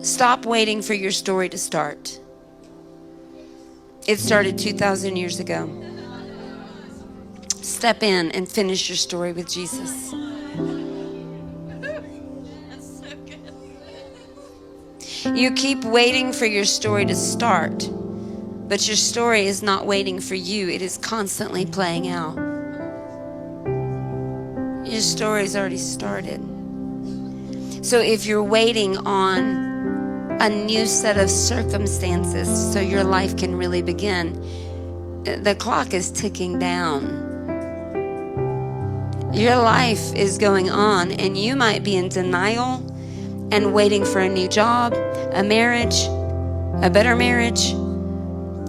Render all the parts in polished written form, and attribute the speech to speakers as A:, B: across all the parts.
A: Stop waiting for your story to start. It started 2,000 years ago. Step in and finish your story with Jesus. You keep waiting for your story to start, but your story is not waiting for you. It is constantly playing out. Your story's already started. So if you're waiting on a new set of circumstances so your life can really begin, the clock is ticking down. Your life is going on, and you might be in denial and waiting for a new job, a marriage, a better marriage,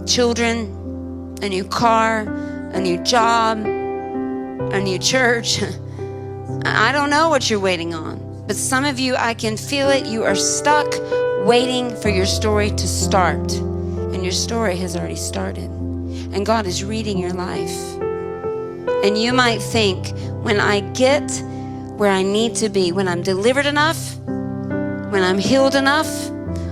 A: children, a new car, a new job, a new church. I don't know what you're waiting on, but some of you, I can feel it. You are stuck waiting for your story to start, and your story has already started, and God is reading your life. And you might think, when I get where I need to be, when I'm delivered enough, when I'm healed enough,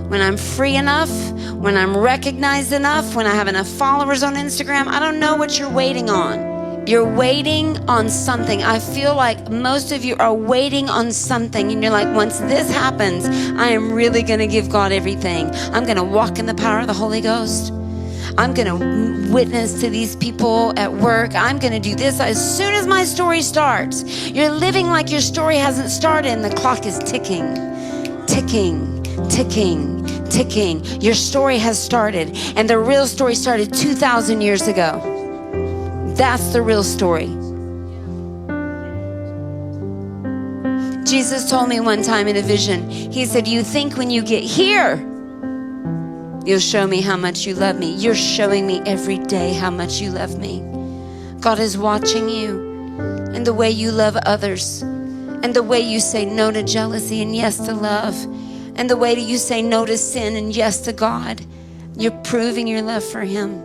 A: when I'm free enough, when I'm recognized enough, when I have enough followers on Instagram, I don't know what you're waiting on. You're waiting on something. I feel like most of you are waiting on something, and you're like, once this happens, I am really going to give God everything. I'm going to walk in the power of the Holy Ghost. I'm going to witness to these people at work. I'm going to do this as soon as my story starts. You're living like your story hasn't started, and the clock is ticking, ticking, ticking, ticking. Your story has started, and the real story started 2,000 years ago. That's the real story. Jesus told me one time in a vision, he said, you think when you get here, you'll show me how much you love me. You're showing me every day how much you love me. God is watching you and the way you love others, and the way you say no to jealousy and yes to love, and the way that you say no to sin and yes to God. You're proving your love for him.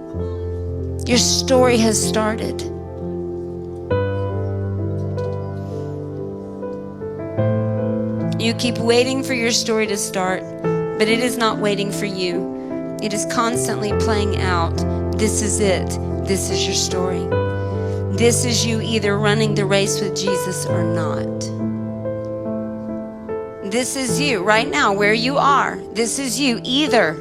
A: Your story has started. You keep waiting for your story to start, but it is not waiting for you. It is constantly playing out. This is it. This is your story. This is you either running the race with Jesus or not. This is you right now where you are. This is you either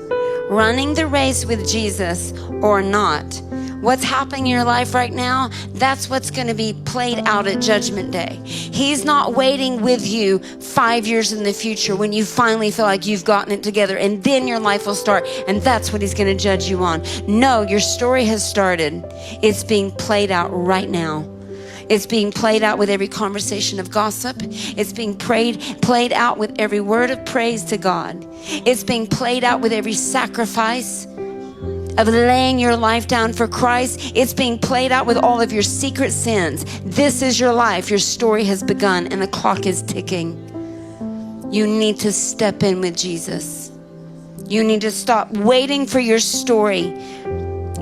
A: running the race with Jesus or not. What's happening in your life right now, that's what's going to be played out at Judgment Day. He's not waiting with you 5 years in the future when you finally feel like you've gotten it together, and then your life will start, and that's what he's going to judge you on. No, your story has started. It's being played out right now. It's being played out with every conversation of gossip. It's being played out with every word of praise to God. It's being played out with every sacrifice of laying your life down for Christ. It's being played out with all of your secret sins. This is your life. Your story has begun, and the clock is ticking. You need to step in with Jesus. You need to stop waiting for your story.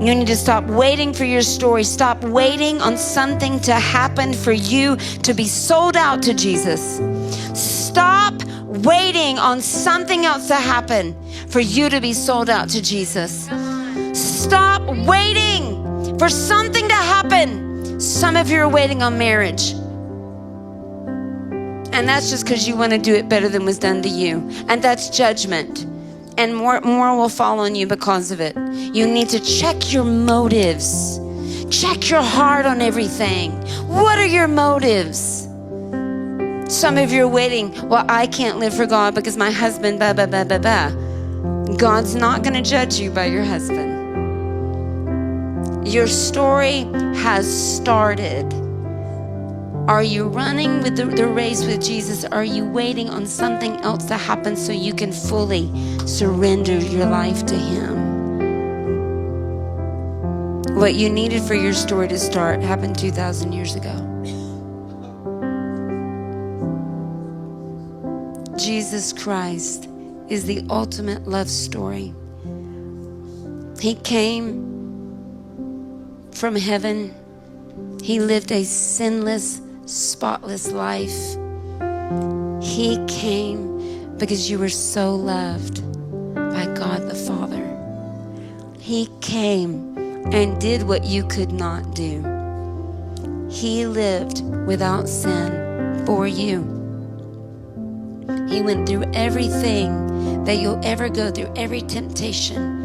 A: You need to stop waiting for your story. Stop waiting on something to happen for you to be sold out to Jesus. Stop waiting on something else to happen for you to be sold out to Jesus. Stop waiting for something to happen. Some of you are waiting on marriage, and that's just because you want to do it better than was done to you, and that's judgment, and more will fall on you because of it. You need to check your motives. Check your heart on everything. What are your motives? Some of you are waiting, well, I can't live for God because my husband, blah, blah, blah, blah, blah. God's not going to judge you by your husband. Your story has started. Are you running with the race with Jesus? Are you waiting on something else to happen so you can fully surrender your life to him? What you needed for your story to start happened 2,000 years ago. Jesus Christ is the ultimate love story. He came from heaven. He lived a sinless, spotless life. He came because you were so loved by God the Father. He came and did what you could not do. He lived without sin for you. He went through everything that you'll ever go through, every temptation,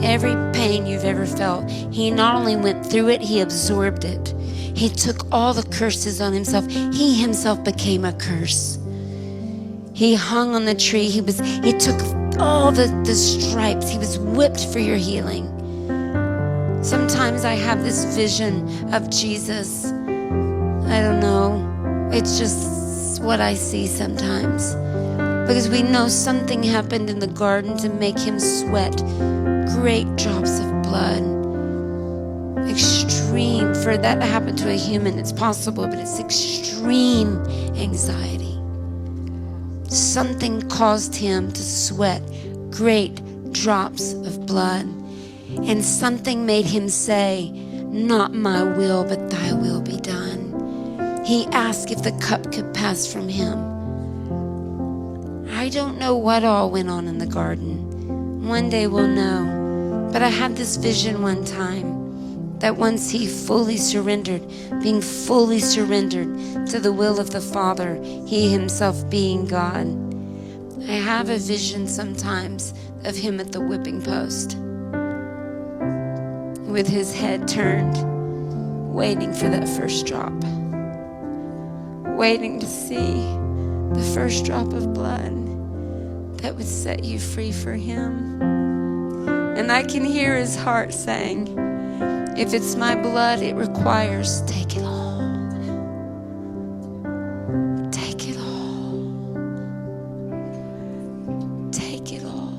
A: every pain you've ever felt. He not only went through it, he absorbed it. He took all the curses on himself. He himself became a curse. He hung on the tree. He took all the stripes. He was whipped for your healing. Sometimes I have this vision of Jesus. I don't know. It's just what I see sometimes. Because we know something happened in the garden to make him sweat great drops of blood. Extreme. For that to happen to a human, it's possible, but it's extreme anxiety. Something caused him to sweat great drops of blood. And something made him say, "Not my will, but thy will be done." He asked if the cup could pass from him. I don't know what all went on in the garden. One day we'll know. But I had this vision one time that once he fully surrendered, being fully surrendered to the will of the Father, he himself being God. I have a vision sometimes of him at the whipping post, with his head turned, waiting for that first drop, waiting to see the first drop of blood that would set you free for him. And I can hear his heart saying, "If it's my blood it requires, take it all. Take it all. Take it all.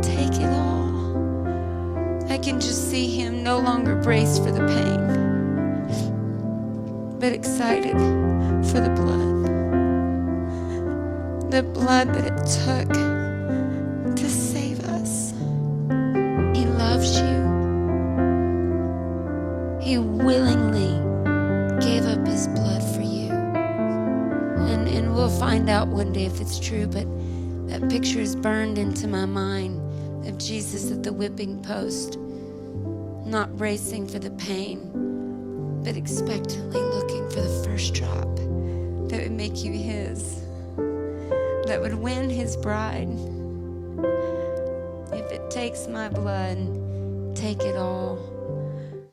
A: Take it all." I can just see him no longer braced for the pain, but excited for the blood. The blood that it took to save us. He loves you. He willingly gave up his blood for you. And we'll find out one day if it's true, but that picture is burned into my mind of Jesus at the whipping post, not bracing for the pain, but expectantly looking for the first drop that would make you his, that would win his bride. If it takes my blood, take it all.